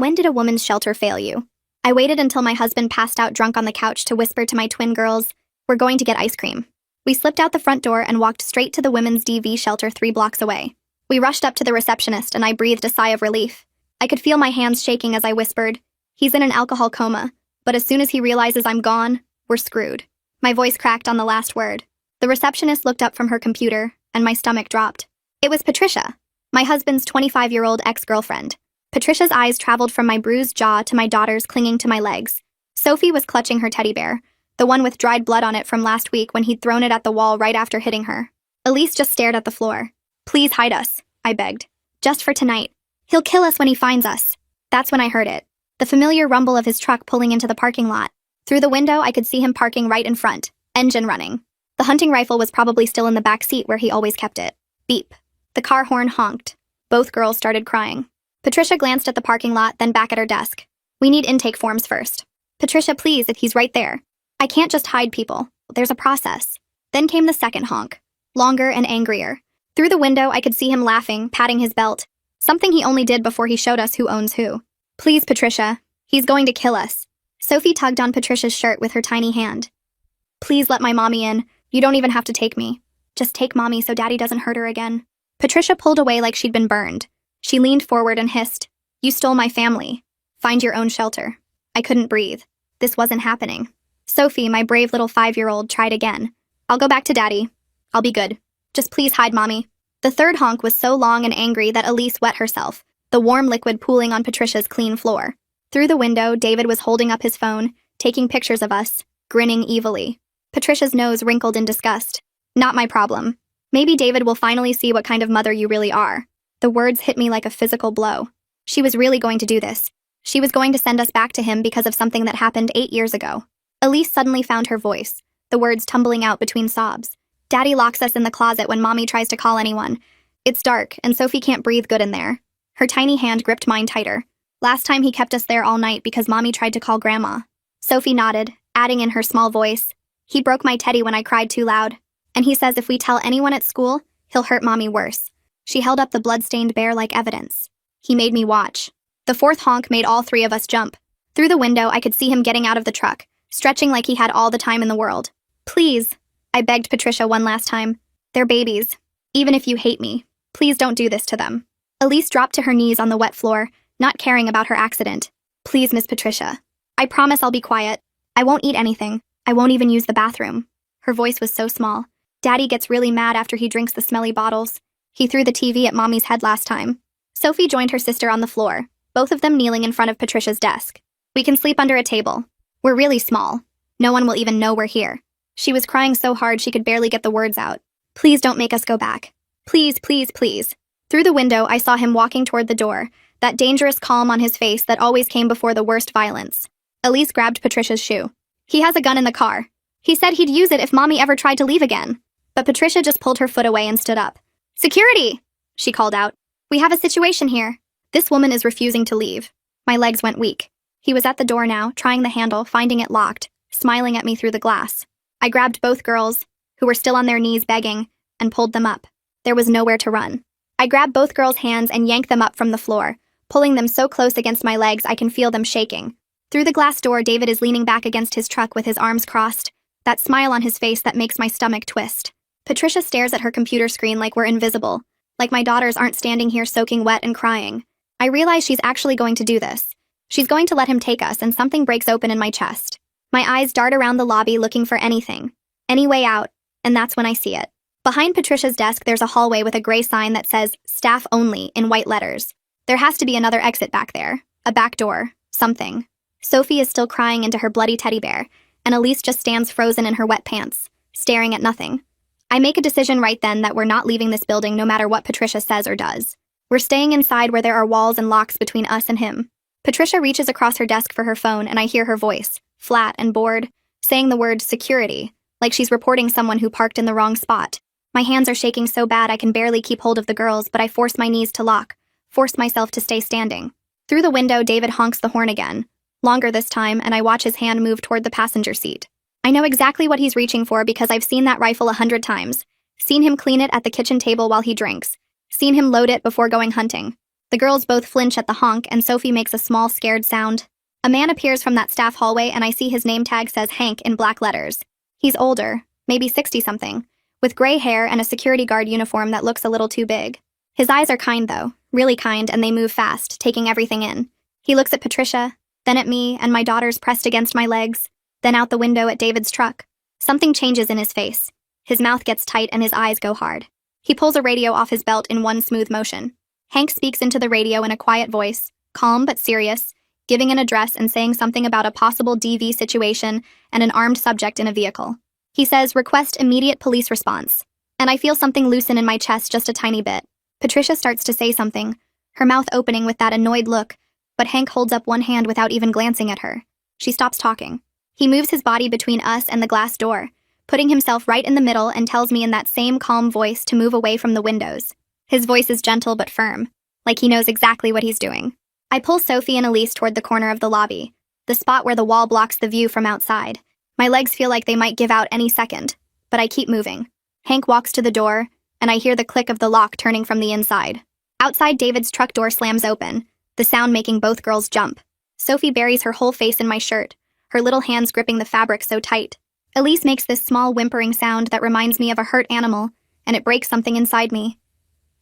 When did a woman's shelter fail you? I waited until my husband passed out drunk on the couch to whisper to my twin girls, "We're going to get ice cream." We slipped out the front door and walked straight to the women's DV shelter 3 blocks away. We rushed up to the receptionist and I breathed a sigh of relief. I could feel my hands shaking as I whispered, "He's in an alcohol coma, but as soon as he realizes I'm gone, we're screwed." My voice cracked on the last word. The receptionist looked up from her computer, and my stomach dropped. It was Patricia, my husband's 25-year-old ex-girlfriend. Patricia's eyes traveled from my bruised jaw to my daughters clinging to my legs. Sophie was clutching her teddy bear, the one with dried blood on it from last week when he'd thrown it at the wall right after hitting her. Elise just stared at the floor. "Please hide us," I begged. "Just for tonight. He'll kill us when he finds us." That's when I heard it. The familiar rumble of his truck pulling into the parking lot. Through the window, I could see him parking right in front, engine running. The hunting rifle was probably still in the back seat where he always kept it. Beep. The car horn honked. Both girls started crying. Patricia glanced at the parking lot, then back at her desk. "We need intake forms first." "Patricia, please, if he's right there." "I can't just hide people. There's a process." Then came the second honk. Longer and angrier. Through the window, I could see him laughing, patting his belt. Something he only did before he showed us who owns who. "Please, Patricia. He's going to kill us." Sophie tugged on Patricia's shirt with her tiny hand. "Please let my mommy in. You don't even have to take me. Just take mommy so daddy doesn't hurt her again." Patricia pulled away like she'd been burned. She leaned forward and hissed, "You stole my family. Find your own shelter." I couldn't breathe. This wasn't happening. Sophie, my brave little 5-year-old, tried again. "I'll go back to daddy. I'll be good. Just please hide mommy." The third honk was so long and angry that Elise wet herself, the warm liquid pooling on Patricia's clean floor. Through the window, David was holding up his phone, taking pictures of us, grinning evilly. Patricia's nose wrinkled in disgust. "Not my problem. Maybe David will finally see what kind of mother you really are." The words hit me like a physical blow. She was really going to do this. She was going to send us back to him because of something that happened 8 years ago. Elise suddenly found her voice, the words tumbling out between sobs. "Daddy locks us in the closet when mommy tries to call anyone. It's dark, and Sophie can't breathe good in there." Her tiny hand gripped mine tighter. "Last time he kept us there all night because mommy tried to call grandma." Sophie nodded, adding in her small voice, "He broke my teddy when I cried too loud. And he says if we tell anyone at school, he'll hurt mommy worse." She held up the blood-stained bear like evidence. "He made me watch." The fourth honk made all 3 of us jump. Through the window, I could see him getting out of the truck, stretching like he had all the time in the world. "Please," I begged Patricia one last time. "They're babies. Even if you hate me, please don't do this to them." Elise dropped to her knees on the wet floor, not caring about her accident. "Please, Miss Patricia. I promise I'll be quiet. I won't eat anything. I won't even use the bathroom." Her voice was so small. "Daddy gets really mad after he drinks the smelly bottles. He threw the TV at mommy's head last time." Sophie joined her sister on the floor, both of them kneeling in front of Patricia's desk. "We can sleep under a table. We're really small. No one will even know we're here." She was crying so hard she could barely get the words out. "Please don't make us go back. Please, please, please." Through the window, I saw him walking toward the door, that dangerous calm on his face that always came before the worst violence. Elise grabbed Patricia's shoe. "He has a gun in the car. He said he'd use it if mommy ever tried to leave again." But Patricia just pulled her foot away and stood up. "Security!" she called out. "We have a situation here. This woman is refusing to leave." My legs went weak. He was at the door now, trying the handle, finding it locked, smiling at me through the glass. I grabbed both girls, who were still on their knees begging, and pulled them up. There was nowhere to run. I grabbed both girls' hands and yanked them up from the floor, pulling them so close against my legs I can feel them shaking. Through the glass door, David is leaning back against his truck with his arms crossed, that smile on his face that makes my stomach twist. Patricia stares at her computer screen like we're invisible, like my daughters aren't standing here soaking wet and crying. I realize she's actually going to do this. She's going to let him take us, and something breaks open in my chest. My eyes dart around the lobby looking for anything, any way out, and that's when I see it. Behind Patricia's desk, there's a hallway with a gray sign that says, "Staff Only," in white letters. There has to be another exit back there, a back door, something. Sophie is still crying into her bloody teddy bear, and Elise just stands frozen in her wet pants, staring at nothing. I make a decision right then that we're not leaving this building no matter what Patricia says or does. We're staying inside where there are walls and locks between us and him. Patricia reaches across her desk for her phone and I hear her voice, flat and bored, saying the word security, like she's reporting someone who parked in the wrong spot. My hands are shaking so bad I can barely keep hold of the girls, but I force my knees to lock, force myself to stay standing. Through the window, David honks the horn again, longer this time, and I watch his hand move toward the passenger seat. I know exactly what he's reaching for because I've seen that rifle 100 times, seen him clean it at the kitchen table while he drinks, seen him load it before going hunting. The girls both flinch at the honk, and Sophie makes a small, scared sound. A man appears from that staff hallway, and I see his name tag says Hank in black letters. He's older, maybe 60-something, with gray hair and a security guard uniform that looks a little too big. His eyes are kind, though, really kind, and they move fast, taking everything in. He looks at Patricia, then at me, and my daughters pressed against my legs, then out the window at David's truck. Something changes in his face. His mouth gets tight and his eyes go hard. He pulls a radio off his belt in one smooth motion. Hank speaks into the radio in a quiet voice, calm but serious, giving an address and saying something about a possible DV situation and an armed subject in a vehicle. He says, "Request immediate police response." And I feel something loosen in my chest just a tiny bit. Patricia starts to say something, her mouth opening with that annoyed look, but Hank holds up one hand without even glancing at her. She stops talking. He moves his body between us and the glass door, putting himself right in the middle, and tells me in that same calm voice to move away from the windows. His voice is gentle but firm, like he knows exactly what he's doing. I pull Sophie and Elise toward the corner of the lobby, the spot where the wall blocks the view from outside. My legs feel like they might give out any second, but I keep moving. Hank walks to the door, and I hear the click of the lock turning from the inside. Outside, David's truck door slams open, the sound making both girls jump. Sophie buries her whole face in my shirt, her little hands gripping the fabric so tight. Elise makes this small whimpering sound that reminds me of a hurt animal, and it breaks something inside me.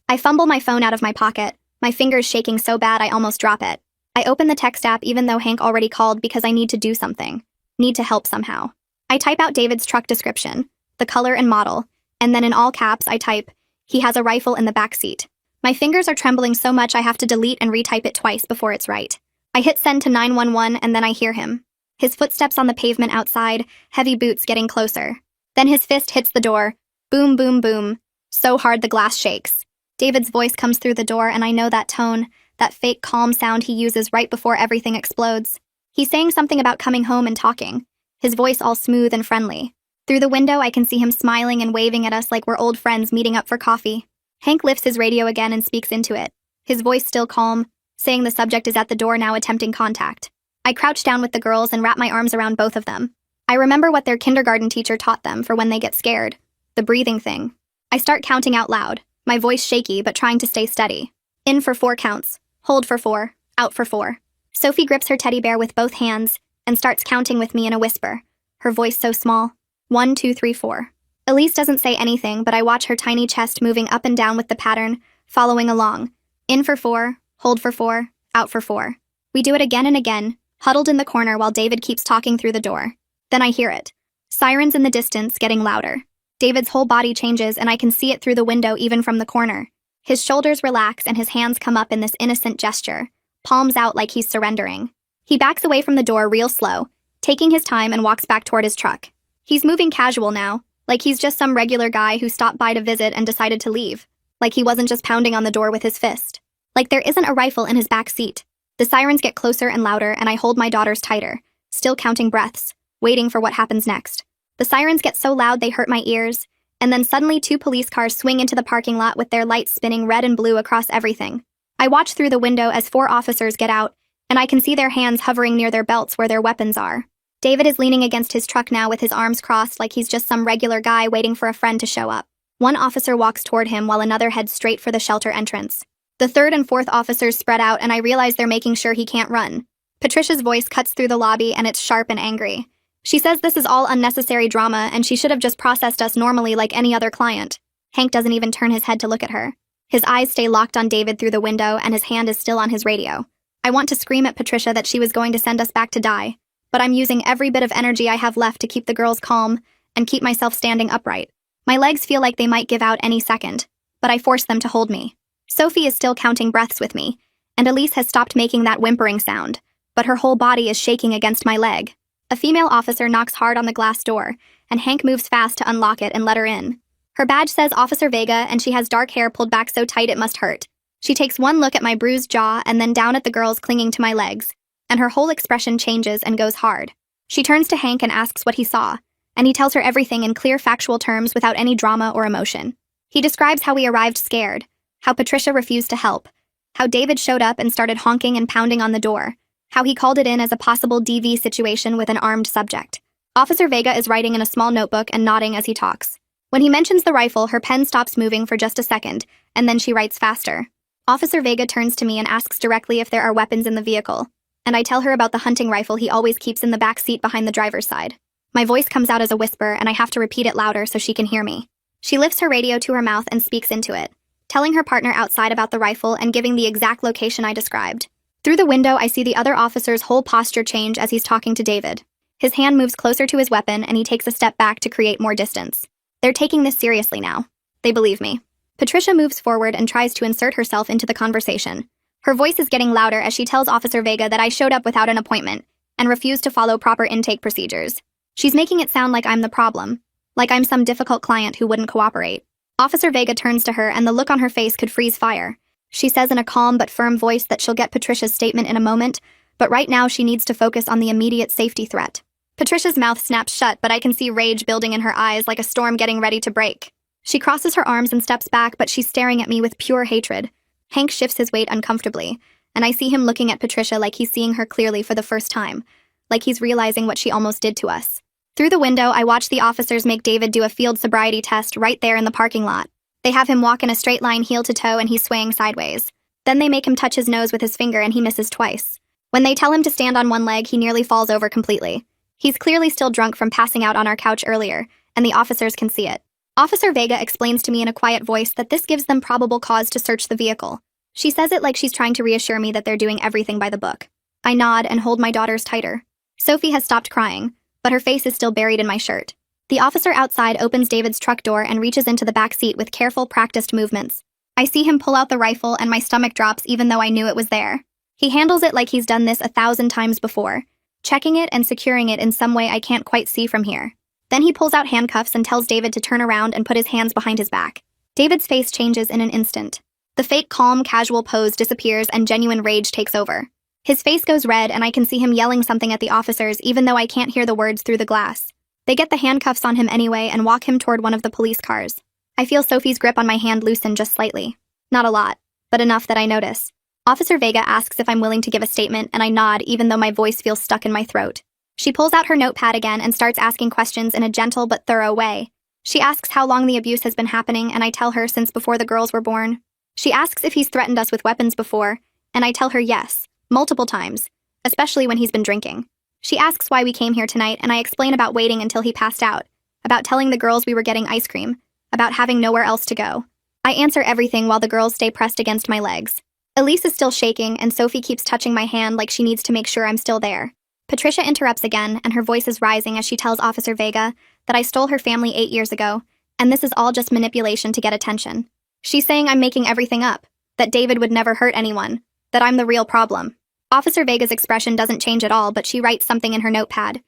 I fumble my phone out of my pocket, my fingers shaking so bad I almost drop it. I open the text app even though Hank already called because I need to do something. Need to help somehow. I type out David's truck description, the color and model, and then in all caps I type, "He has a rifle in the back seat." My fingers are trembling so much I have to delete and retype it twice before it's right. I hit send to 911 and then I hear him. His footsteps on the pavement outside, heavy boots getting closer. Then his fist hits the door. Boom, boom, boom. So hard the glass shakes. David's voice comes through the door, and I know that tone, that fake calm sound he uses right before everything explodes. He's saying something about coming home and talking, his voice all smooth and friendly. Through the window, I can see him smiling and waving at us like we're old friends meeting up for coffee. Hank lifts his radio again and speaks into it, his voice still calm, saying the subject is at the door now attempting contact. I crouch down with the girls and wrap my arms around both of them. I remember what their kindergarten teacher taught them for when they get scared, the breathing thing. I start counting out loud, my voice shaky but trying to stay steady. In for 4 counts, hold for 4, out for 4. Sophie grips her teddy bear with both hands and starts counting with me in a whisper, her voice so small. 1, 2, 3, 4. Elise doesn't say anything, but I watch her tiny chest moving up and down with the pattern, following along. In for 4, hold for 4, out for 4. We do it again and again, huddled in the corner while David keeps talking through the door. Then I hear it. Sirens in the distance getting louder. David's whole body changes and I can see it through the window even from the corner. His shoulders relax and his hands come up in this innocent gesture, palms out like he's surrendering. He backs away from the door real slow, taking his time, and walks back toward his truck. He's moving casual now, like he's just some regular guy who stopped by to visit and decided to leave. Like he wasn't just pounding on the door with his fist. Like there isn't a rifle in his back seat. The sirens get closer and louder and I hold my daughters tighter, still counting breaths, waiting for what happens next. The sirens get so loud they hurt my ears, and then suddenly 2 police cars swing into the parking lot with their lights spinning red and blue across everything. I watch through the window as 4 officers get out, and I can see their hands hovering near their belts where their weapons are. David is leaning against his truck now with his arms crossed like he's just some regular guy waiting for a friend to show up. One officer walks toward him while another heads straight for the shelter entrance. The 3rd and 4th officers spread out and I realize they're making sure he can't run. Patricia's voice cuts through the lobby and it's sharp and angry. She says this is all unnecessary drama and she should have just processed us normally like any other client. Hank doesn't even turn his head to look at her. His eyes stay locked on David through the window and his hand is still on his radio. I want to scream at Patricia that she was going to send us back to die, but I'm using every bit of energy I have left to keep the girls calm and keep myself standing upright. My legs feel like they might give out any second, but I force them to hold me. Sophie is still counting breaths with me, and Elise has stopped making that whimpering sound, but her whole body is shaking against my leg. A female officer knocks hard on the glass door, and Hank moves fast to unlock it and let her in. Her badge says Officer Vega, and she has dark hair pulled back so tight it must hurt. She takes one look at my bruised jaw and then down at the girls clinging to my legs, and her whole expression changes and goes hard. She turns to Hank and asks what he saw, and he tells her everything in clear factual terms without any drama or emotion. He describes how we arrived scared, how Patricia refused to help, how David showed up and started honking and pounding on the door, how he called it in as a possible DV situation with an armed subject. Officer Vega is writing in a small notebook and nodding as he talks. When he mentions the rifle, her pen stops moving for just a second, and then she writes faster. Officer Vega turns to me and asks directly if there are weapons in the vehicle, and I tell her about the hunting rifle he always keeps in the back seat behind the driver's side. My voice comes out as a whisper, and I have to repeat it louder so she can hear me. She lifts her radio to her mouth and speaks into it, telling her partner outside about the rifle and giving the exact location I described. Through the window, I see the other officer's whole posture change as he's talking to David. His hand moves closer to his weapon, and he takes a step back to create more distance. They're taking this seriously now. They believe me. Patricia moves forward and tries to insert herself into the conversation. Her voice is getting louder as she tells Officer Vega that I showed up without an appointment and refused to follow proper intake procedures. She's making it sound like I'm the problem, like I'm some difficult client who wouldn't cooperate. Officer Vega turns to her, and the look on her face could freeze fire. She says in a calm but firm voice that she'll get Patricia's statement in a moment, but right now she needs to focus on the immediate safety threat. Patricia's mouth snaps shut, but I can see rage building in her eyes like a storm getting ready to break. She crosses her arms and steps back, but she's staring at me with pure hatred. Hank shifts his weight uncomfortably, and I see him looking at Patricia like he's seeing her clearly for the first time, like he's realizing what she almost did to us. Through the window, I watch the officers make David do a field sobriety test right there in the parking lot. They have him walk in a straight line heel to toe and he's swaying sideways. Then they make him touch his nose with his finger and he misses twice. When they tell him to stand on one leg, he nearly falls over completely. He's clearly still drunk from passing out on our couch earlier, and the officers can see it. Officer Vega explains to me in a quiet voice that this gives them probable cause to search the vehicle. She says it like she's trying to reassure me that they're doing everything by the book. I nod and hold my daughters tighter. Sophie has stopped crying, but her face is still buried in my shirt. The officer outside opens David's truck door and reaches into the back seat with careful, practiced movements. I see him pull out the rifle and my stomach drops even though I knew it was there. He handles it like he's done this 1,000 times before, checking it and securing it in some way I can't quite see from here. Then he pulls out handcuffs and tells David to turn around and put his hands behind his back. David's face changes in an instant. The fake calm, casual pose disappears and genuine rage takes over. His face goes red and I can see him yelling something at the officers even though I can't hear the words through the glass. They get the handcuffs on him anyway and walk him toward one of the police cars. I feel Sophie's grip on my hand loosen just slightly. Not a lot, but enough that I notice. Officer Vega asks if I'm willing to give a statement, and I nod even though my voice feels stuck in my throat. She pulls out her notepad again and starts asking questions in a gentle but thorough way. She asks how long the abuse has been happening, and I tell her since before the girls were born. She asks if he's threatened us with weapons before, and I tell her yes, multiple times, especially when he's been drinking. She asks why we came here tonight, and I explain about waiting until he passed out, about telling the girls we were getting ice cream, about having nowhere else to go. I answer everything while the girls stay pressed against my legs. Elise is still shaking, and Sophie keeps touching my hand like she needs to make sure I'm still there. Patricia interrupts again, and her voice is rising as she tells Officer Vega that I stole her family 8 years ago, and this is all just manipulation to get attention. She's saying I'm making everything up, that David would never hurt anyone, that I'm the real problem. Officer Vega's expression doesn't change at all, but she writes something in her notepad.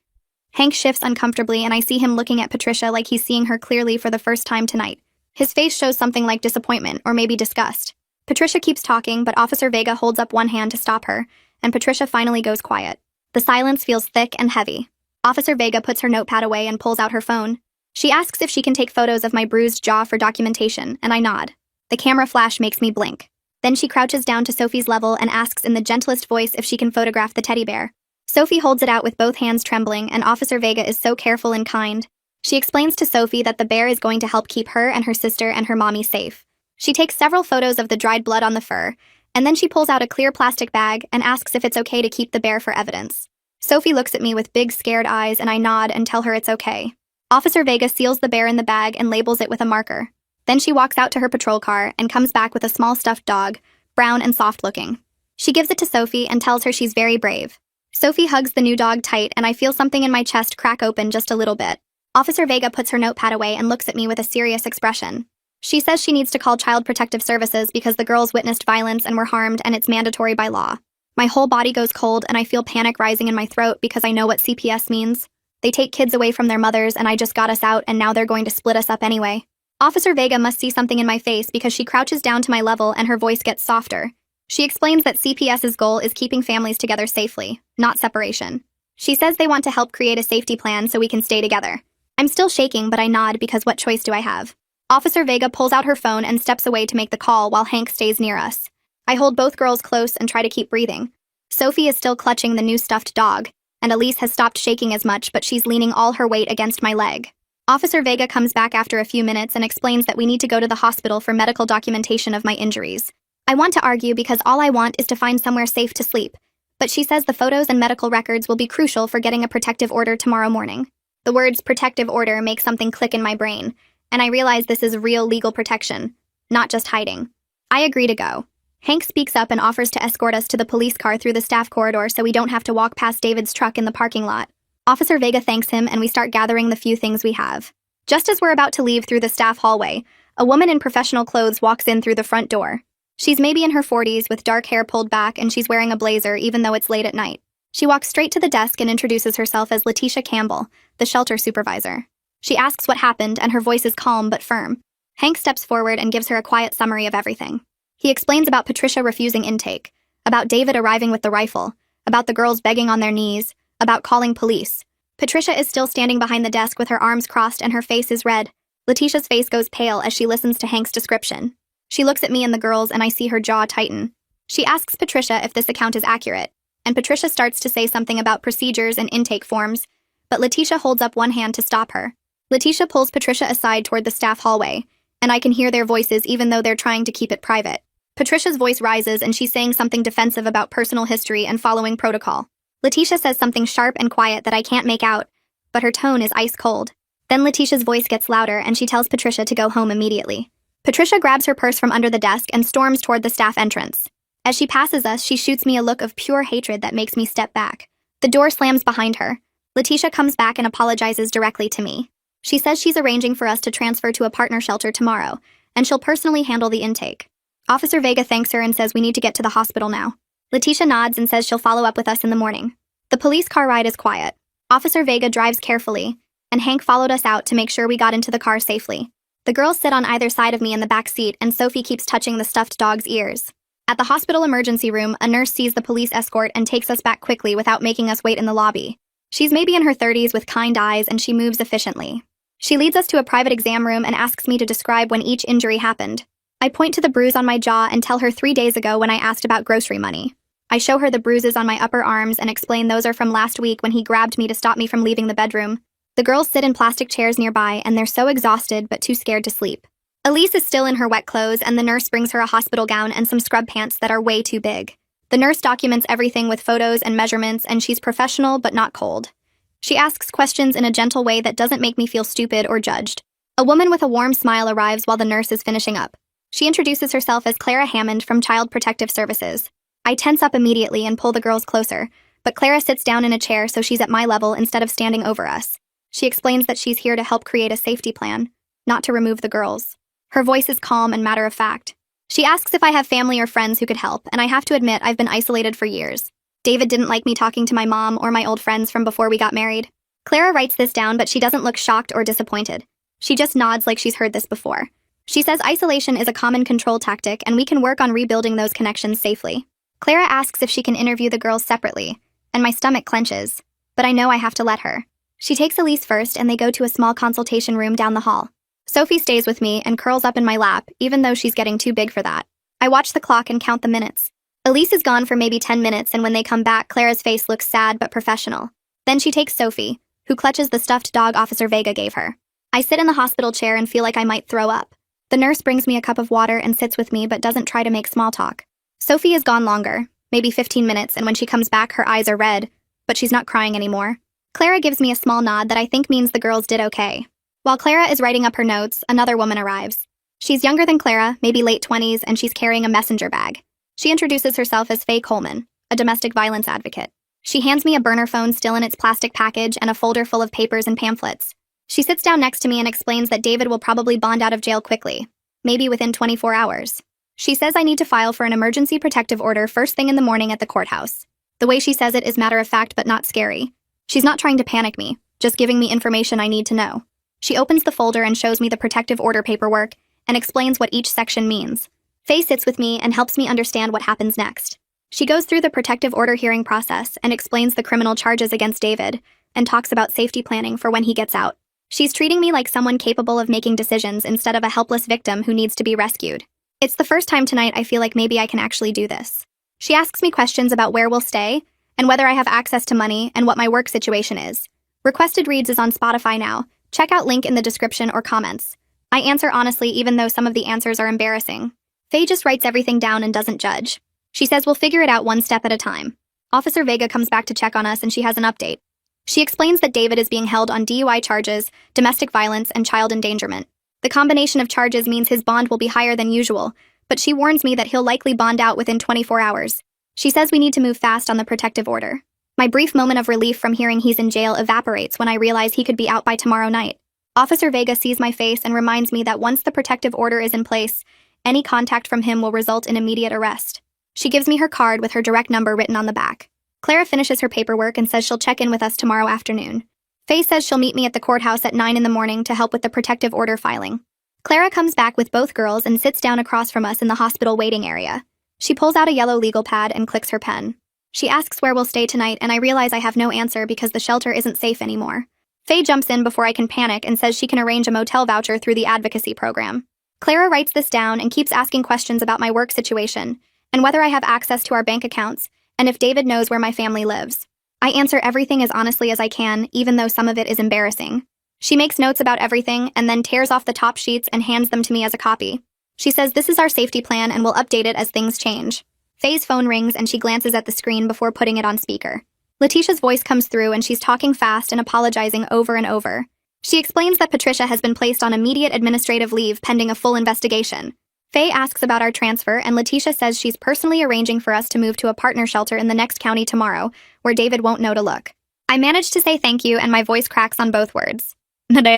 Hank shifts uncomfortably, and I see him looking at Patricia like he's seeing her clearly for the first time tonight. His face shows something like disappointment, or maybe disgust. Patricia keeps talking, but Officer Vega holds up one hand to stop her, and Patricia finally goes quiet. The silence feels thick and heavy. Officer Vega puts her notepad away and pulls out her phone. She asks if she can take photos of my bruised jaw for documentation, and I nod. The camera flash makes me blink. Then she crouches down to Sophie's level and asks in the gentlest voice if she can photograph the teddy bear. Sophie holds it out with both hands trembling, and Officer Vega is so careful and kind. She explains to Sophie that the bear is going to help keep her and her sister and her mommy safe. She takes several photos of the dried blood on the fur, and then she pulls out a clear plastic bag and asks if it's okay to keep the bear for evidence. Sophie looks at me with big, scared eyes, and I nod and tell her it's okay. Officer Vega seals the bear in the bag and labels it with a marker. Then she walks out to her patrol car and comes back with a small stuffed dog, brown and soft-looking. She gives it to Sophie and tells her she's very brave. Sophie hugs the new dog tight, and I feel something in my chest crack open just a little bit. Officer Vega puts her notepad away and looks at me with a serious expression. She says she needs to call Child Protective Services because the girls witnessed violence and were harmed, and it's mandatory by law. My whole body goes cold, and I feel panic rising in my throat because I know what CPS means. They take kids away from their mothers, and I just got us out, and now they're going to split us up anyway. Officer Vega must see something in my face because she crouches down to my level and her voice gets softer. She explains that CPS's goal is keeping families together safely, not separation. She says they want to help create a safety plan so we can stay together. I'm still shaking, but I nod because what choice do I have? Officer Vega pulls out her phone and steps away to make the call while Hank stays near us. I hold both girls close and try to keep breathing. Sophie is still clutching the new stuffed dog, and Elise has stopped shaking as much, but she's leaning all her weight against my leg. Officer Vega comes back after a few minutes and explains that we need to go to the hospital for medical documentation of my injuries. I want to argue because all I want is to find somewhere safe to sleep, but she says the photos and medical records will be crucial for getting a protective order tomorrow morning. The words protective order make something click in my brain, and I realize this is real legal protection, not just hiding. I agree to go. Hank speaks up and offers to escort us to the police car through the staff corridor so we don't have to walk past David's truck in the parking lot. Officer Vega thanks him and we start gathering the few things we have. Just as we're about to leave through the staff hallway, a woman in professional clothes walks in through the front door. She's maybe in her 40s with dark hair pulled back and she's wearing a blazer even though it's late at night. She walks straight to the desk and introduces herself as Letitia Campbell, the shelter supervisor. She asks what happened and her voice is calm but firm. Hank steps forward and gives her a quiet summary of everything. He explains about Patricia refusing intake, about David arriving with the rifle, about the girls begging on their knees, about calling police. Patricia is still standing behind the desk with her arms crossed and her face is red. Letitia's face goes pale as she listens to Hank's description. She looks at me and the girls and I see her jaw tighten. She asks Patricia if this account is accurate, and Patricia starts to say something about procedures and intake forms, but Letitia holds up one hand to stop her. Letitia pulls Patricia aside toward the staff hallway, and I can hear their voices even though they're trying to keep it private. Patricia's voice rises and she's saying something defensive about personal history and following protocol. Letitia says something sharp and quiet that I can't make out, but her tone is ice cold. Then Letitia's voice gets louder and she tells Patricia to go home immediately. Patricia grabs her purse from under the desk and storms toward the staff entrance. As she passes us, she shoots me a look of pure hatred that makes me step back. The door slams behind her. Letitia comes back and apologizes directly to me. She says she's arranging for us to transfer to a partner shelter tomorrow, and she'll personally handle the intake. Officer Vega thanks her and says we need to get to the hospital now. Letitia nods and says she'll follow up with us in the morning. The police car ride is quiet. Officer Vega drives carefully, and Hank followed us out to make sure we got into the car safely. The girls sit on either side of me in the back seat, and Sophie keeps touching the stuffed dog's ears. At the hospital emergency room, a nurse sees the police escort and takes us back quickly without making us wait in the lobby. She's maybe in her 30s with kind eyes, and she moves efficiently. She leads us to a private exam room and asks me to describe when each injury happened. I point to the bruise on my jaw and tell her 3 days ago when I asked about grocery money. I show her the bruises on my upper arms and explain those are from last week when he grabbed me to stop me from leaving the bedroom. The girls sit in plastic chairs nearby and they're so exhausted but too scared to sleep. Elise is still in her wet clothes and the nurse brings her a hospital gown and some scrub pants that are way too big. The nurse documents everything with photos and measurements and she's professional but not cold. She asks questions in a gentle way that doesn't make me feel stupid or judged. A woman with a warm smile arrives while the nurse is finishing up. She introduces herself as Clara Hammond from Child Protective Services. I tense up immediately and pull the girls closer, but Clara sits down in a chair so she's at my level instead of standing over us. She explains that she's here to help create a safety plan, not to remove the girls. Her voice is calm and matter-of-fact. She asks if I have family or friends who could help, and I have to admit I've been isolated for years. David didn't like me talking to my mom or my old friends from before we got married. Clara writes this down, but she doesn't look shocked or disappointed. She just nods like she's heard this before. She says isolation is a common control tactic and we can work on rebuilding those connections safely. Clara asks if she can interview the girls separately, and my stomach clenches, but I know I have to let her. She takes Elise first and they go to a small consultation room down the hall. Sophie stays with me and curls up in my lap, even though she's getting too big for that. I watch the clock and count the minutes. Elise is gone for maybe 10 minutes and when they come back, Clara's face looks sad but professional. Then she takes Sophie, who clutches the stuffed dog Officer Vega gave her. I sit in the hospital chair and feel like I might throw up. The nurse brings me a cup of water and sits with me but doesn't try to make small talk. Sophie is gone longer, maybe 15 minutes, and when she comes back, her eyes are red, but she's not crying anymore. Clara gives me a small nod that I think means the girls did okay. While Clara is writing up her notes, another woman arrives. She's younger than Clara, maybe late 20s, and she's carrying a messenger bag. She introduces herself as Faye Coleman, a domestic violence advocate. She hands me a burner phone still in its plastic package and a folder full of papers and pamphlets. She sits down next to me and explains that David will probably bond out of jail quickly, maybe within 24 hours. She says I need to file for an emergency protective order first thing in the morning at the courthouse. The way she says it is matter-of-fact but not scary. She's not trying to panic me, just giving me information I need to know. She opens the folder and shows me the protective order paperwork and explains what each section means. Faye sits with me and helps me understand what happens next. She goes through the protective order hearing process and explains the criminal charges against David and talks about safety planning for when he gets out. She's treating me like someone capable of making decisions instead of a helpless victim who needs to be rescued. It's the first time tonight I feel like maybe I can actually do this. She asks me questions about where we'll stay and whether I have access to money and what my work situation is. Requested Reads is on Spotify now. Check out link in the description or comments. I answer honestly even though some of the answers are embarrassing. Faye just writes everything down and doesn't judge. She says we'll figure it out one step at a time. Officer Vega comes back to check on us and she has an update. She explains that David is being held on DUI charges, domestic violence, and child endangerment. The combination of charges means his bond will be higher than usual, but she warns me that he'll likely bond out within 24 hours. She says we need to move fast on the protective order. My brief moment of relief from hearing he's in jail evaporates when I realize he could be out by tomorrow night. Officer Vega sees my face and reminds me that once the protective order is in place, any contact from him will result in immediate arrest. She gives me her card with her direct number written on the back. Clara finishes her paperwork and says she'll check in with us tomorrow afternoon. Faye says she'll meet me at the courthouse at 9 in the morning to help with the protective order filing. Clara comes back with both girls and sits down across from us in the hospital waiting area. She pulls out a yellow legal pad and clicks her pen. She asks where we'll stay tonight, and I realize I have no answer because the shelter isn't safe anymore. Faye jumps in before I can panic and says she can arrange a motel voucher through the advocacy program. Clara writes this down and keeps asking questions about my work situation, and whether I have access to our bank accounts, and if David knows where my family lives. I answer everything as honestly as I can, even though some of it is embarrassing. She makes notes about everything and then tears off the top sheets and hands them to me as a copy. She says this is our safety plan and we'll update it as things change. Faye's phone rings and she glances at the screen before putting it on speaker. Letitia's voice comes through and she's talking fast and apologizing over and over. She explains that Patricia has been placed on immediate administrative leave pending a full investigation. Faye asks about our transfer, and Letitia says she's personally arranging for us to move to a partner shelter in the next county tomorrow, where David won't know to look. I manage to say thank you, and my voice cracks on both words.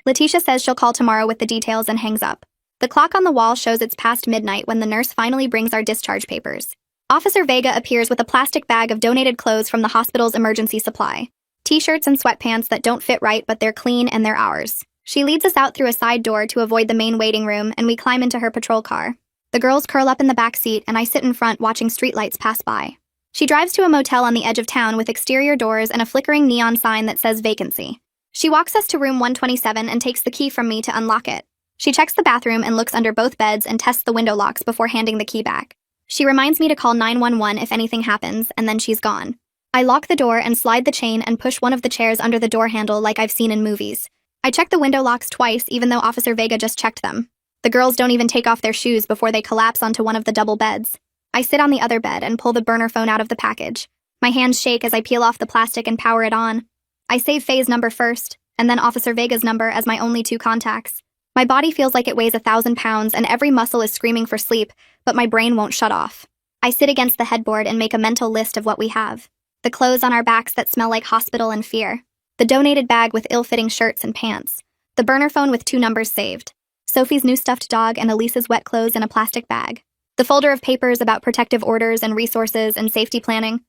Letitia says she'll call tomorrow with the details and hangs up. The clock on the wall shows it's past midnight when the nurse finally brings our discharge papers. Officer Vega appears with a plastic bag of donated clothes from the hospital's emergency supply. T-shirts and sweatpants that don't fit right, but they're clean and they're ours. She leads us out through a side door to avoid the main waiting room, and we climb into her patrol car. The girls curl up in the back seat, and I sit in front watching streetlights pass by. She drives to a motel on the edge of town with exterior doors and a flickering neon sign that says vacancy. She walks us to room 127 and takes the key from me to unlock it. She checks the bathroom and looks under both beds and tests the window locks before handing the key back. She reminds me to call 911 if anything happens, and then she's gone. I lock the door and slide the chain and push one of the chairs under the door handle like I've seen in movies. I check the window locks twice, even though Officer Vega just checked them. The girls don't even take off their shoes before they collapse onto one of the double beds. I sit on the other bed and pull the burner phone out of the package. My hands shake as I peel off the plastic and power it on. I save Faye's number first, and then Officer Vega's number as my only two contacts. My body feels like it weighs 1,000 pounds and every muscle is screaming for sleep, but my brain won't shut off. I sit against the headboard and make a mental list of what we have. The clothes on our backs that smell like hospital and fear. The donated bag with ill-fitting shirts and pants. The burner phone with 2 numbers saved. Sophie's new stuffed dog and Elisa's wet clothes in a plastic bag. The folder of papers about protective orders and resources and safety planning.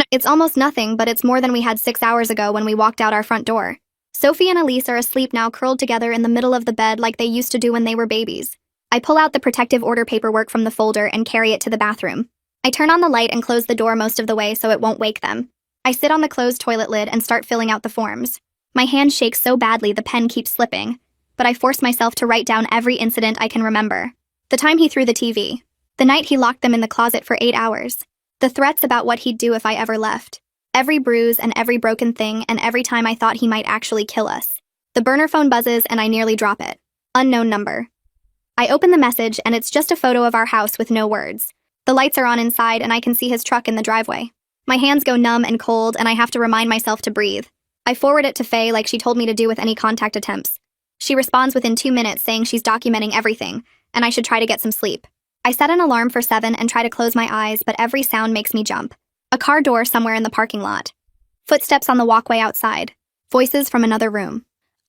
It's almost nothing, but it's more than we had 6 hours ago when we walked out our front door. Sophie and Elise are asleep now, curled together in the middle of the bed like they used to do when they were babies. I pull out the protective order paperwork from the folder and carry it to the bathroom. I turn on the light and close the door most of the way so it won't wake them. I sit on the closed toilet lid and start filling out the forms. My hand shakes so badly the pen keeps slipping, but I force myself to write down every incident I can remember. The time he threw the TV. The night he locked them in the closet for 8 hours. The threats about what he'd do if I ever left. Every bruise and every broken thing and every time I thought he might actually kill us. The burner phone buzzes and I nearly drop it. Unknown number. I open the message and it's just a photo of our house with no words. The lights are on inside and I can see his truck in the driveway. My hands go numb and cold and I have to remind myself to breathe. I forward it to Faye like she told me to do with any contact attempts. She responds within 2 minutes saying she's documenting everything, and I should try to get some sleep. I set an alarm for 7 and try to close my eyes, but every sound makes me jump. A car door somewhere in the parking lot. Footsteps on the walkway outside. Voices from another room.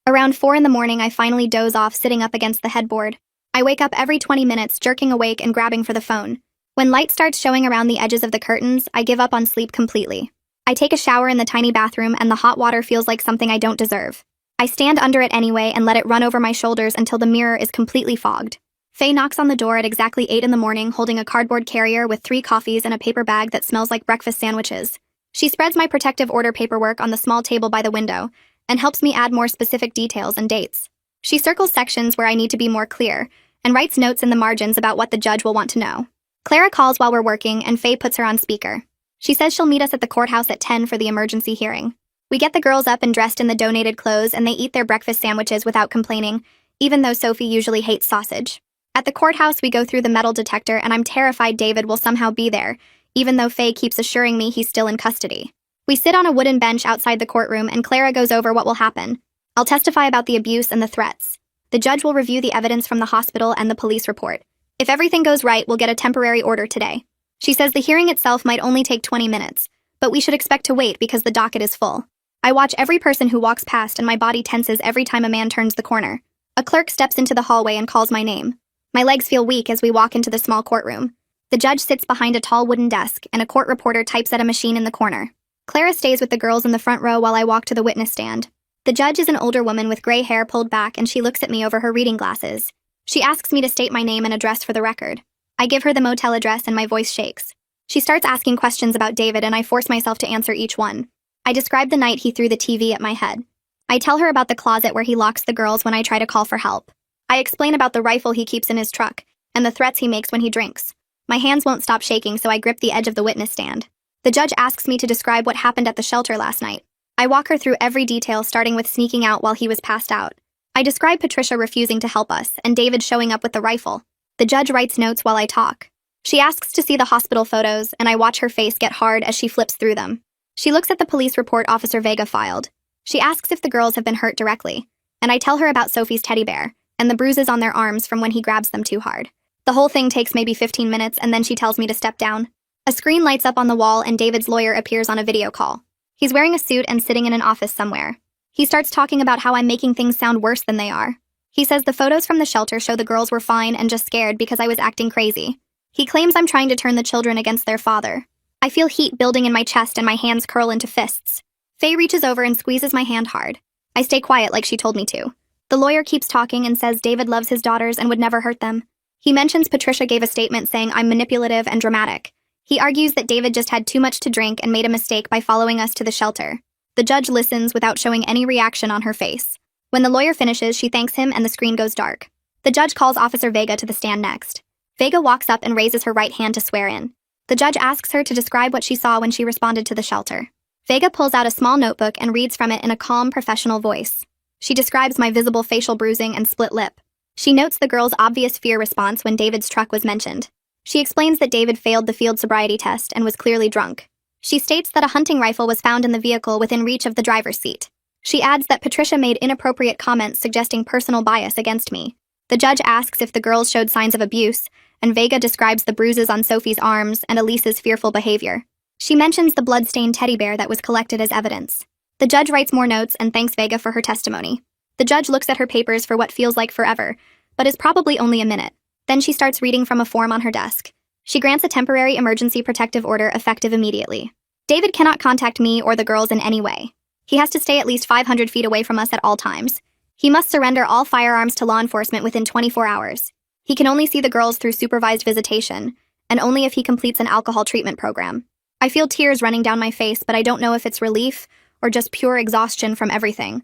Around 4 in the morning, I finally doze off sitting up against the headboard. I wake up every 20 minutes, jerking awake and grabbing for the phone. When light starts showing around the edges of the curtains, I give up on sleep completely. I take a shower in the tiny bathroom and the hot water feels like something I don't deserve. I stand under it anyway and let it run over my shoulders until the mirror is completely fogged. Faye knocks on the door at exactly 8 in the morning holding a cardboard carrier with 3 coffees and a paper bag that smells like breakfast sandwiches. She spreads my protective order paperwork on the small table by the window and helps me add more specific details and dates. She circles sections where I need to be more clear and writes notes in the margins about what the judge will want to know. Clara calls while we're working and Faye puts her on speaker. She says she'll meet us at the courthouse at 10 for the emergency hearing. We get the girls up and dressed in the donated clothes and they eat their breakfast sandwiches without complaining, even though Sophie usually hates sausage. At the courthouse, we go through the metal detector, and I'm terrified David will somehow be there, even though Faye keeps assuring me he's still in custody. We sit on a wooden bench outside the courtroom, and Clara goes over what will happen. I'll testify about the abuse and the threats. The judge will review the evidence from the hospital and the police report. If everything goes right, we'll get a temporary order today. She says the hearing itself might only take 20 minutes, but we should expect to wait because the docket is full. I watch every person who walks past, and my body tenses every time a man turns the corner. A clerk steps into the hallway and calls my name. My legs feel weak as we walk into the small courtroom. The judge sits behind a tall wooden desk, and a court reporter types at a machine in the corner. Clara stays with the girls in the front row while I walk to the witness stand. The judge is an older woman with gray hair pulled back, and she looks at me over her reading glasses. She asks me to state my name and address for the record. I give her the motel address, and my voice shakes. She starts asking questions about David, and I force myself to answer each one. I describe the night he threw the TV at my head. I tell her about the closet where he locks the girls when I try to call for help. I explain about the rifle he keeps in his truck, and the threats he makes when he drinks. My hands won't stop shaking, so I grip the edge of the witness stand. The judge asks me to describe what happened at the shelter last night. I walk her through every detail, starting with sneaking out while he was passed out. I describe Patricia refusing to help us, and David showing up with the rifle. The judge writes notes while I talk. She asks to see the hospital photos, and I watch her face get hard as she flips through them. She looks at the police report Officer Vega filed. She asks if the girls have been hurt directly, and I tell her about Sophie's teddy bear and the bruises on their arms from when he grabs them too hard. The whole thing takes maybe 15 minutes, and then she tells me to step down. A screen lights up on the wall, and David's lawyer appears on a video call. He's wearing a suit and sitting in an office somewhere. He starts talking about how I'm making things sound worse than they are. He says the photos from the shelter show the girls were fine and just scared because I was acting crazy. He claims I'm trying to turn the children against their father. I feel heat building in my chest, and my hands curl into fists. Faye reaches over and squeezes my hand hard. I stay quiet like she told me to. The lawyer keeps talking and says David loves his daughters and would never hurt them. He mentions Patricia gave a statement saying I'm manipulative and dramatic. He argues that David just had too much to drink and made a mistake by following us to the shelter. The judge listens without showing any reaction on her face. When the lawyer finishes, she thanks him and the screen goes dark. The judge calls Officer Vega to the stand next. Vega walks up and raises her right hand to swear in. The judge asks her to describe what she saw when she responded to the shelter. Vega pulls out a small notebook and reads from it in a calm, professional voice. She describes my visible facial bruising and split lip. She notes the girl's obvious fear response when David's truck was mentioned. She explains that David failed the field sobriety test and was clearly drunk. She states that a hunting rifle was found in the vehicle within reach of the driver's seat. She adds that Patricia made inappropriate comments suggesting personal bias against me. The judge asks if the girls showed signs of abuse, and Vega describes the bruises on Sophie's arms and Elise's fearful behavior. She mentions the blood-stained teddy bear that was collected as evidence. The judge writes more notes and thanks Vega for her testimony. The judge looks at her papers for what feels like forever, but is probably only a minute. Then she starts reading from a form on her desk. She grants a temporary emergency protective order effective immediately. David cannot contact me or the girls in any way. He has to stay at least 500 feet away from us at all times. He must surrender all firearms to law enforcement within 24 hours. He can only see the girls through supervised visitation, and only if he completes an alcohol treatment program. I feel tears running down my face, but I don't know if it's relief or just pure exhaustion from everything.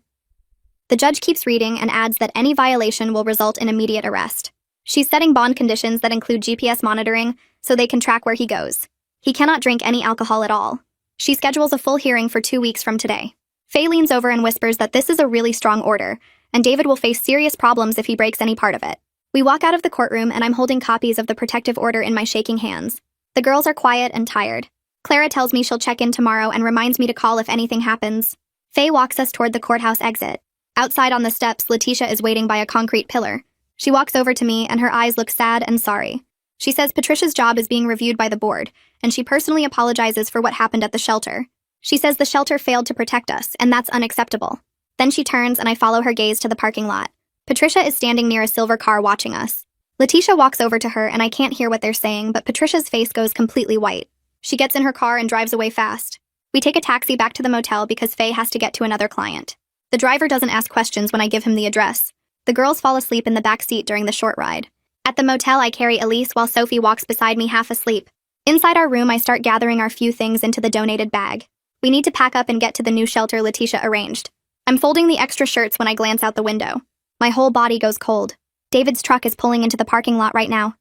The judge keeps reading and adds that any violation will result in immediate arrest. She's setting bond conditions that include GPS monitoring so they can track where he goes. He cannot drink any alcohol at all. She schedules a full hearing for 2 weeks from today. Faye leans over and whispers that this is a really strong order, and David will face serious problems if he breaks any part of it. We walk out of the courtroom, and I'm holding copies of the protective order in my shaking hands. The girls are quiet and tired. Clara tells me she'll check in tomorrow and reminds me to call if anything happens. Faye walks us toward the courthouse exit. Outside on the steps, Letitia is waiting by a concrete pillar. She walks over to me, and her eyes look sad and sorry. She says Patricia's job is being reviewed by the board, and she personally apologizes for what happened at the shelter. She says the shelter failed to protect us, and that's unacceptable. Then she turns, and I follow her gaze to the parking lot. Patricia is standing near a silver car watching us. Letitia walks over to her, and I can't hear what they're saying, but Patricia's face goes completely white. She gets in her car and drives away fast. We take a taxi back to the motel because Faye has to get to another client. The driver doesn't ask questions when I give him the address. The girls fall asleep in the back seat during the short ride. At the motel, I carry Elise while Sophie walks beside me half asleep. Inside our room, I start gathering our few things into the donated bag. We need to pack up and get to the new shelter Letitia arranged. I'm folding the extra shirts when I glance out the window. My whole body goes cold. David's truck is pulling into the parking lot right now.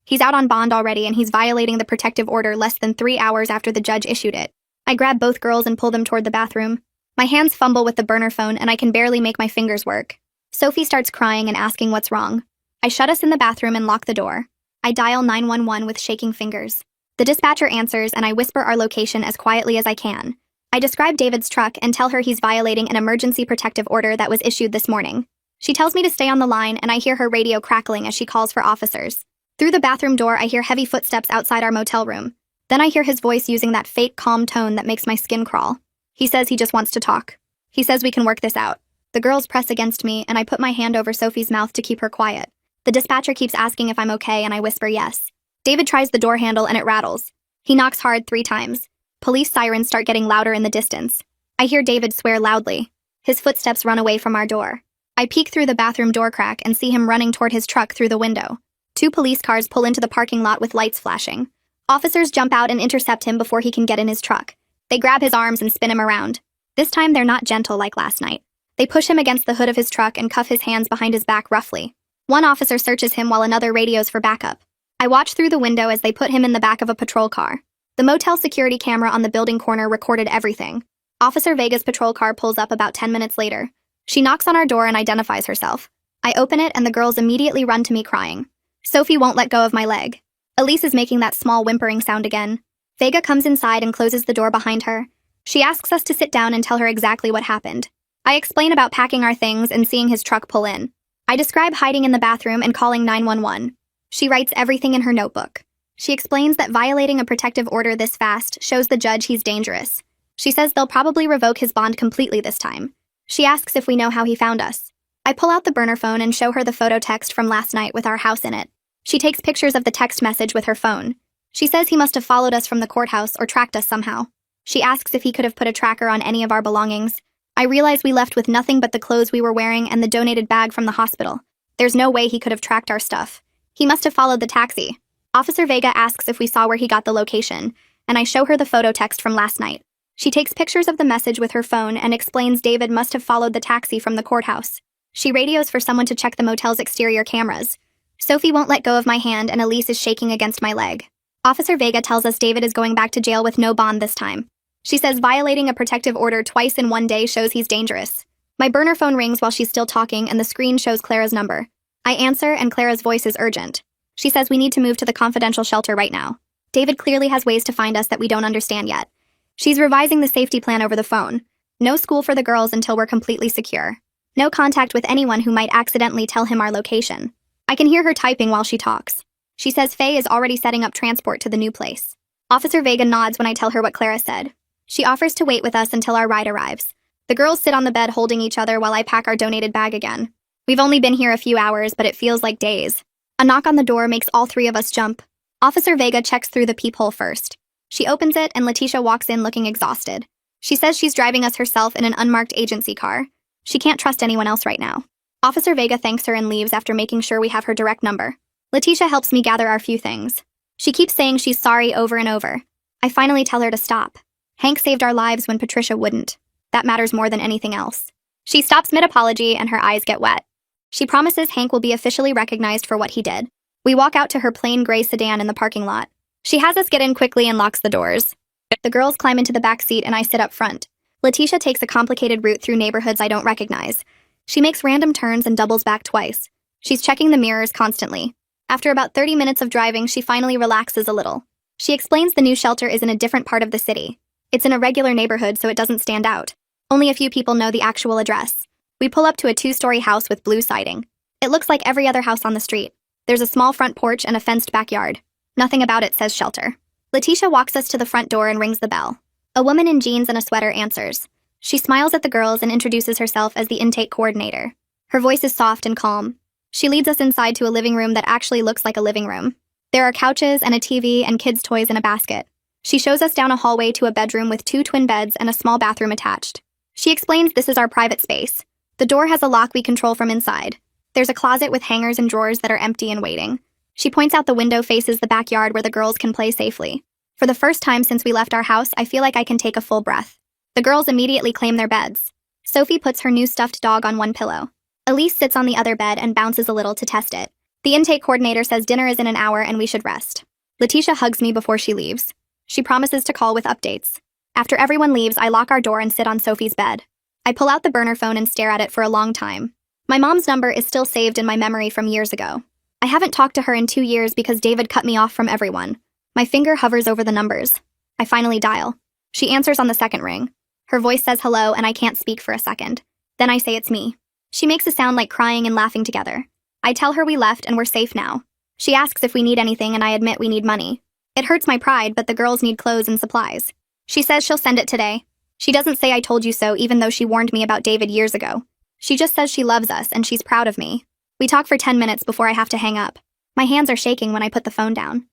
He's out on bond already, and he's violating the protective order less than 3 hours after the judge issued it. I grab both girls and pull them toward the bathroom. My hands fumble with the burner phone, and I can barely make my fingers work. Sophie starts crying and asking what's wrong. I shut us in the bathroom and lock the door. I dial 911 with shaking fingers. The dispatcher answers and I whisper our location as quietly as I can. I describe David's truck and tell her he's violating an emergency protective order that was issued this morning. She tells me to stay on the line and I hear her radio crackling as she calls for officers. Through the bathroom door, I hear heavy footsteps outside our motel room. Then I hear his voice using that fake calm tone that makes my skin crawl. He says he just wants to talk. He says we can work this out. The girls press against me and I put my hand over Sophie's mouth to keep her quiet. The dispatcher keeps asking if I'm okay and I whisper yes. David tries the door handle and it rattles. He knocks hard 3 times. Police sirens start getting louder in the distance. I hear David swear loudly. His footsteps run away from our door. I peek through the bathroom door crack and see him running toward his truck through the window. 2 police cars pull into the parking lot with lights flashing. Officers jump out and intercept him before he can get in his truck. They grab his arms and spin him around. This time they're not gentle like last night. They push him against the hood of his truck and cuff his hands behind his back roughly. One officer searches him while another radios for backup. I watch through the window as they put him in the back of a patrol car. The motel security camera on the building corner recorded everything. Officer Vega's patrol car pulls up about 10 minutes later. She knocks on our door and identifies herself. I open it and the girls immediately run to me crying. Sophie won't let go of my leg. Elise is making that small whimpering sound again. Vega comes inside and closes the door behind her. She asks us to sit down and tell her exactly what happened. I explain about packing our things and seeing his truck pull in. I describe hiding in the bathroom and calling 911. She writes everything in her notebook. She explains that violating a protective order this fast shows the judge he's dangerous. She says they'll probably revoke his bond completely this time. She asks if we know how he found us. I pull out the burner phone and show her the photo text from last night with our house in it. She takes pictures of the text message with her phone. She says he must have followed us from the courthouse or tracked us somehow. She asks if he could have put a tracker on any of our belongings. I realize we left with nothing but the clothes we were wearing and the donated bag from the hospital. There's no way he could have tracked our stuff. He must have followed the taxi. Officer Vega asks if we saw where he got the location, and I show her the photo text from last night. She takes pictures of the message with her phone and explains David must have followed the taxi from the courthouse. She radios for someone to check the motel's exterior cameras. Sophie won't let go of my hand and Elise is shaking against my leg. Officer Vega tells us David is going back to jail with no bond this time. She says violating a protective order twice in one day shows he's dangerous. My burner phone rings while she's still talking and the screen shows Clara's number. I answer and Clara's voice is urgent. She says we need to move to the confidential shelter right now. David clearly has ways to find us that we don't understand yet. She's revising the safety plan over the phone. No school for the girls until we're completely secure. No contact with anyone who might accidentally tell him our location. I can hear her typing while she talks. She says Faye is already setting up transport to the new place. Officer Vega nods when I tell her what Clara said. She offers to wait with us until our ride arrives. The girls sit on the bed holding each other while I pack our donated bag again. We've only been here a few hours, but it feels like days. A knock on the door makes all 3 of us jump. Officer Vega checks through the peephole first. She opens it and Letitia walks in looking exhausted. She says she's driving us herself in an unmarked agency car. She can't trust anyone else right now. Officer Vega thanks her and leaves after making sure we have her direct number. Letitia helps me gather our few things. She keeps saying she's sorry over and over. I finally tell her to stop. Hank saved our lives when Patricia wouldn't. That matters more than anything else. She stops mid-apology and her eyes get wet. She promises Hank will be officially recognized for what he did. We walk out to her plain gray sedan in the parking lot. She has us get in quickly and locks the doors. The girls climb into the back seat and I sit up front. Letitia takes a complicated route through neighborhoods I don't recognize. She makes random turns and doubles back twice. She's checking the mirrors constantly. After about 30 minutes of driving, she finally relaxes a little. She explains the new shelter is in a different part of the city. It's in a regular neighborhood, so it doesn't stand out. Only a few people know the actual address. We pull up to a 2-story house with blue siding. It looks like every other house on the street. There's a small front porch and a fenced backyard. Nothing about it says shelter. Letitia walks us to the front door and rings the bell. A woman in jeans and a sweater answers. She smiles at the girls and introduces herself as the intake coordinator. Her voice is soft and calm. She leads us inside to a living room that actually looks like a living room. There are couches and a TV and kids' toys in a basket. She shows us down a hallway to a bedroom with 2 twin beds and a small bathroom attached. She explains this is our private space. The door has a lock we control from inside. There's a closet with hangers and drawers that are empty and waiting. She points out the window faces the backyard where the girls can play safely. For the first time since we left our house, I feel like I can take a full breath. The girls immediately claim their beds. Sophie puts her new stuffed dog on one pillow. Elise sits on the other bed and bounces a little to test it. The intake coordinator says dinner is in an hour and we should rest. Letitia hugs me before she leaves. She promises to call with updates. After everyone leaves, I lock our door and sit on Sophie's bed. I pull out the burner phone and stare at it for a long time. My mom's number is still saved in my memory from years ago. I haven't talked to her in 2 years because David cut me off from everyone. My finger hovers over the numbers. I finally dial. She answers on the second ring. Her voice says hello and I can't speak for a second. Then I say it's me. She makes a sound like crying and laughing together. I tell her we left and we're safe now. She asks if we need anything and I admit we need money. It hurts my pride, but the girls need clothes and supplies. She says she'll send it today. She doesn't say I told you so even though she warned me about David years ago. She just says she loves us and she's proud of me. We talk for 10 minutes before I have to hang up. My hands are shaking when I put the phone down.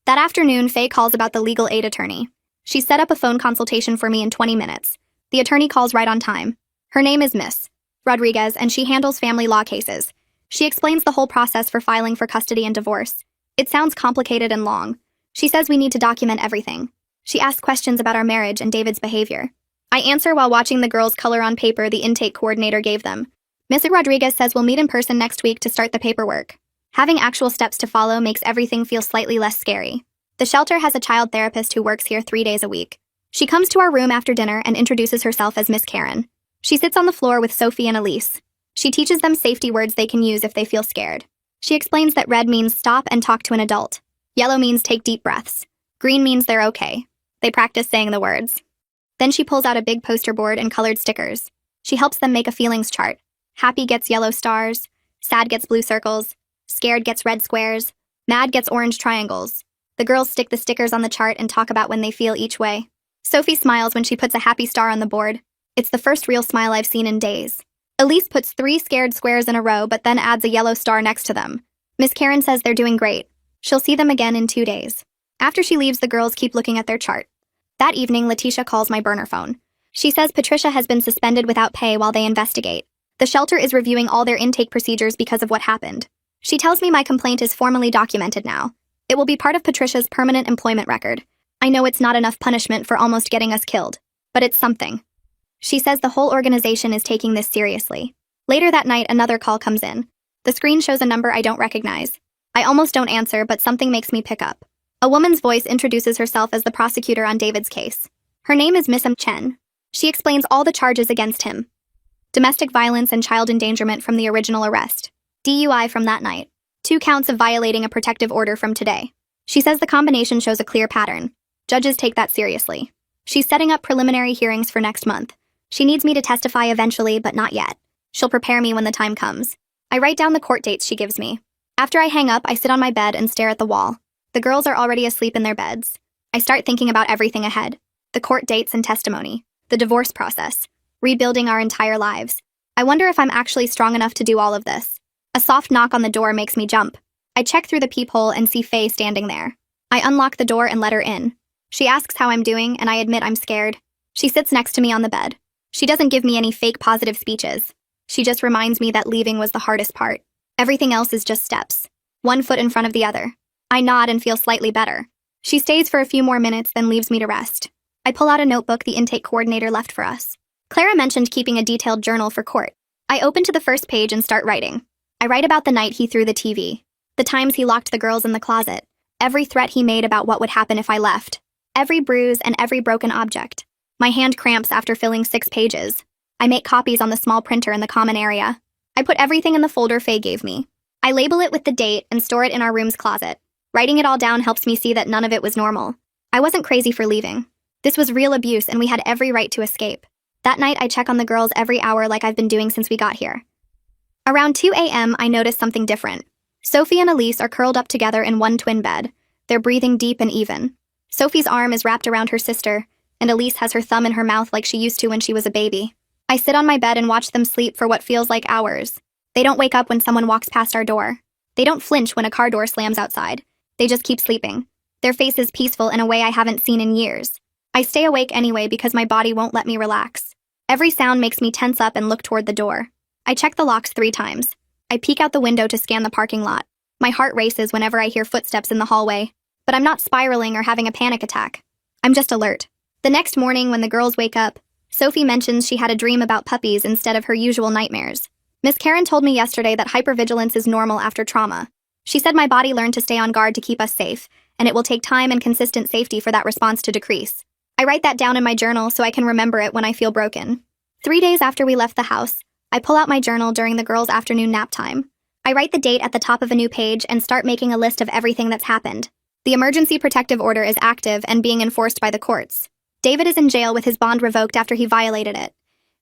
That afternoon, Faye calls about the legal aid attorney. She set up a phone consultation for me in 20 minutes. The attorney calls right on time. Her name is Miss Rodriguez and she handles family law cases. She explains the whole process for filing for custody and divorce. It sounds complicated and long. She says we need to document everything. She asks questions about our marriage and David's behavior. I answer while watching the girls color on paper the intake coordinator gave them. Miss Rodriguez says we'll meet in person next week to start the paperwork. Having actual steps to follow makes everything feel slightly less scary. The shelter has a child therapist who works here 3 days a week. She comes to our room after dinner and introduces herself as Miss Karen. She sits on the floor with Sophie and Elise. She teaches them safety words they can use if they feel scared. She explains that red means stop and talk to an adult. Yellow means take deep breaths. Green means they're okay. They practice saying the words. Then she pulls out a big poster board and colored stickers. She helps them make a feelings chart. Happy gets yellow stars. Sad gets blue circles. Scared gets red squares. Mad gets orange triangles. The girls stick the stickers on the chart and talk about when they feel each way. Sophie smiles when she puts a happy star on the board. It's the first real smile I've seen in days. Elise puts 3 scared squares in a row but then adds a yellow star next to them. Miss Karen says they're doing great. She'll see them again in 2 days. After she leaves, the girls keep looking at their chart. That evening, Letitia calls my burner phone. She says Patricia has been suspended without pay while they investigate. The shelter is reviewing all their intake procedures because of what happened. She tells me my complaint is formally documented now. It will be part of Patricia's permanent employment record. I know it's not enough punishment for almost getting us killed, but it's something. She says the whole organization is taking this seriously. Later that night, another call comes in. The screen shows a number I don't recognize. I almost don't answer, but something makes me pick up. A woman's voice introduces herself as the prosecutor on David's case. Her name is Miss M. Chen. She explains all the charges against him. Domestic violence and child endangerment from the original arrest. DUI from that night. 2 counts of violating a protective order from today. She says the combination shows a clear pattern. Judges take that seriously. She's setting up preliminary hearings for next month. She needs me to testify eventually, but not yet. She'll prepare me when the time comes. I write down the court dates she gives me. After I hang up, I sit on my bed and stare at the wall. The girls are already asleep in their beds. I start thinking about everything ahead. The court dates and testimony. The divorce process. Rebuilding our entire lives. I wonder if I'm actually strong enough to do all of this. A soft knock on the door makes me jump. I check through the peephole and see Faye standing there. I unlock the door and let her in. She asks how I'm doing, and I admit I'm scared. She sits next to me on the bed. She doesn't give me any fake positive speeches. She just reminds me that leaving was the hardest part. Everything else is just steps. 1 foot in front of the other. I nod and feel slightly better. She stays for a few more minutes, then leaves me to rest. I pull out a notebook the intake coordinator left for us. Clara mentioned keeping a detailed journal for court. I open to the first page and start writing. I write about the night he threw the TV. The times he locked the girls in the closet. Every threat he made about what would happen if I left. Every bruise and every broken object. My hand cramps after filling 6 pages. I make copies on the small printer in the common area. I put everything in the folder Faye gave me. I label it with the date and store it in our room's closet. Writing it all down helps me see that none of it was normal. I wasn't crazy for leaving. This was real abuse and we had every right to escape. That night, I check on the girls every hour like I've been doing since we got here. Around 2 a.m., I notice something different. Sophie and Elise are curled up together in one twin bed. They're breathing deep and even. Sophie's arm is wrapped around her sister, and Elise has her thumb in her mouth like she used to when she was a baby. I sit on my bed and watch them sleep for what feels like hours. They don't wake up when someone walks past our door. They don't flinch when a car door slams outside. They just keep sleeping. Their faces peaceful in a way I haven't seen in years. I stay awake anyway because my body won't let me relax. Every sound makes me tense up and look toward the door. I check the locks 3 times. I peek out the window to scan the parking lot. My heart races whenever I hear footsteps in the hallway. But I'm not spiraling or having a panic attack. I'm just alert. The next morning, when the girls wake up, Sophie mentions she had a dream about puppies instead of her usual nightmares. Miss Karen told me yesterday that hypervigilance is normal after trauma. She said my body learned to stay on guard to keep us safe, and it will take time and consistent safety for that response to decrease. I write that down in my journal so I can remember it when I feel broken. 3 days after we left the house, I pull out my journal during the girls' afternoon nap time. I write the date at the top of a new page and start making a list of everything that's happened. The emergency protective order is active and being enforced by the courts. David is in jail with his bond revoked after he violated it.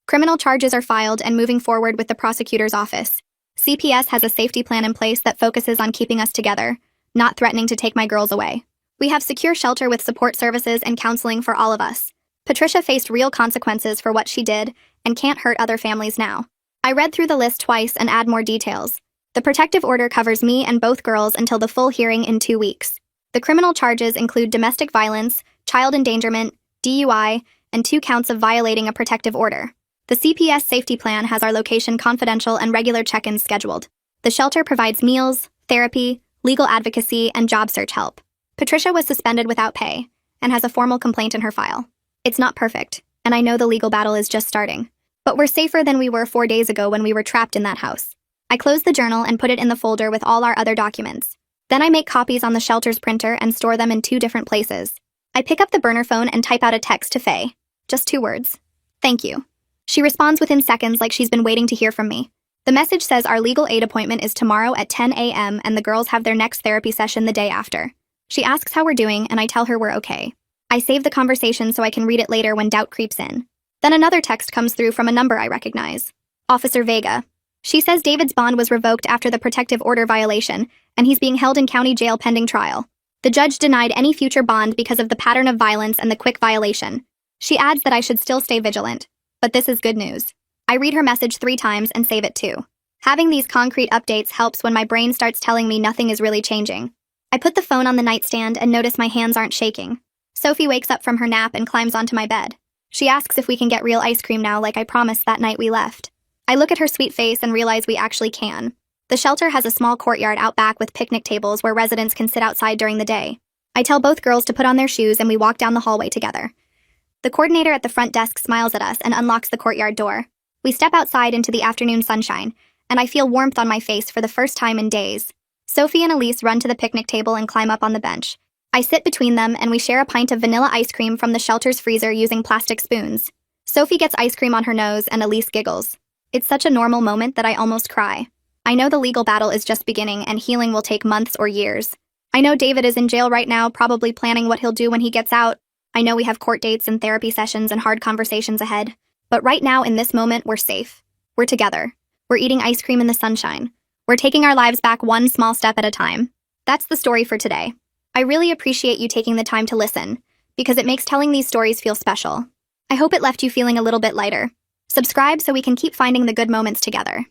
Criminal charges are filed and moving forward with the prosecutor's office. CPS has a safety plan in place that focuses on keeping us together, not threatening to take my girls away. We have secure shelter with support services and counseling for all of us. Patricia faced real consequences for what she did and can't hurt other families now. I read through the list twice and add more details. The protective order covers me and both girls until the full hearing in 2 weeks. The criminal charges include domestic violence, child endangerment, DUI, and 2 counts of violating a protective order. The CPS safety plan has our location confidential and regular check-ins scheduled. The shelter provides meals, therapy, legal advocacy, and job search help. Patricia was suspended without pay and has a formal complaint in her file. It's not perfect, and I know the legal battle is just starting. But we're safer than we were 4 days ago when we were trapped in that house. I close the journal and put it in the folder with all our other documents. Then I make copies on the shelter's printer and store them in 2 different places. I pick up the burner phone and type out a text to Faye. Just 2 words. Thank you. She responds within seconds like she's been waiting to hear from me. The message says our legal aid appointment is tomorrow at 10 a.m. and the girls have their next therapy session the day after. She asks how we're doing and I tell her we're okay. I save the conversation so I can read it later when doubt creeps in. Then another text comes through from a number I recognize. Officer Vega. She says David's bond was revoked after the protective order violation, and he's being held in county jail pending trial. The judge denied any future bond because of the pattern of violence and the quick violation. She adds that I should still stay vigilant. But this is good news. I read her message 3 times and save it too. Having these concrete updates helps when my brain starts telling me nothing is really changing. I put the phone on the nightstand and notice my hands aren't shaking. Sophie wakes up from her nap and climbs onto my bed. She asks if we can get real ice cream now like I promised that night we left. I look at her sweet face and realize we actually can. The shelter has a small courtyard out back with picnic tables where residents can sit outside during the day. I tell both girls to put on their shoes and we walk down the hallway together. The coordinator at the front desk smiles at us and unlocks the courtyard door. We step outside into the afternoon sunshine, and I feel warmth on my face for the first time in days. Sophie and Elise run to the picnic table and climb up on the bench. I sit between them and we share a pint of vanilla ice cream from the shelter's freezer using plastic spoons. Sophie gets ice cream on her nose and Elise giggles. It's such a normal moment that I almost cry. I know the legal battle is just beginning and healing will take months or years. I know David is in jail right now, probably planning what he'll do when he gets out. I know we have court dates and therapy sessions and hard conversations ahead. But right now, in this moment, we're safe. We're together. We're eating ice cream in the sunshine. We're taking our lives back one small step at a time. That's the story for today. I really appreciate you taking the time to listen, because it makes telling these stories feel special. I hope it left you feeling a little bit lighter. Subscribe so we can keep finding the good moments together.